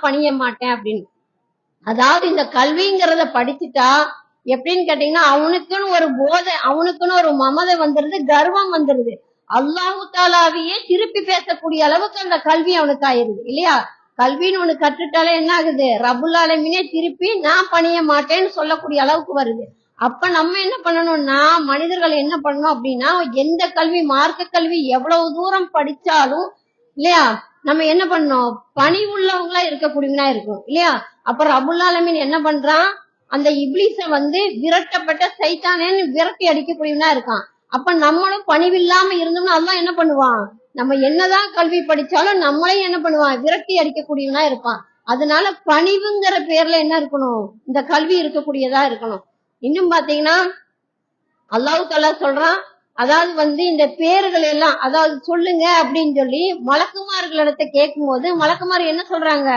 பணிய மாட்டேன் அப்படின்னு. அதாவது இந்த கல்விங்கிறத படிச்சுட்டா எப்படின்னு கேட்டீங்கன்னா அவனுக்குன்னு ஒரு போதை, அவனுக்குன்னு ஒரு மமதை வந்துருது, கர்வம் வந்துருது. அல்லாஹு தாலாவையே திருப்பி பேசக்கூடிய அளவுக்கு அந்த கல்வி அவனுக்கு ஆயிருது இல்லையா. கல்வின்னு ஒண்ணு கற்றுட்டாலே என்ன ஆகுது, ரப்புல் ஆலமீனே திருப்பி நான் பணிய மாட்டேன்னு சொல்லக்கூடிய அளவுக்கு வருது. அப்ப நம்ம என்ன பண்ணணும்னா, மனிதர்கள் என்ன பண்ணணும் அப்படின்னா, எந்த கல்வி, மார்க்க கல்வி எவ்வளவு தூரம் படிச்சாலும் இல்லையா, நம்ம என்ன பண்ணணும், பணிவுள்ளவங்களா இருக்கக்கூடியவனா இருக்கும் இல்லையா. அப்ப ரப்புல் ஆலமீன் என்ன பண்றான், அந்த இப்லீஸ விரட்டப்பட்ட சைத்தானேன்னு விரட்டி அடிக்கக்கூடியவனா இருக்கான். அப்ப நம்மளும் பணிவில்லாம இருந்தோம்னா அல்லாஹ் என்ன பண்ணுவான், நம்ம என்னதான் கல்வி படிச்சாலும் நம்மளையும் என்ன பண்ணுவான், விரட்டி அடிக்கக்கூடியவனா இருப்பான். அதனால பணிவுங்கிற பேர்ல என்ன இருக்கணும், இந்த கல்வி இருக்கக்கூடியதா இருக்கணும். இன்னும் பாத்தீங்கன்னா அல்லாஹ் தஆலா சொல்றான், அதாவது இந்த பேர்கள் எல்லாம், அதாவது சொல்லுங்க அப்படின்னு சொல்லி மலக்குமார்களிடத்தை கேட்கும் போது மலக்குமார் என்ன சொல்றாங்க,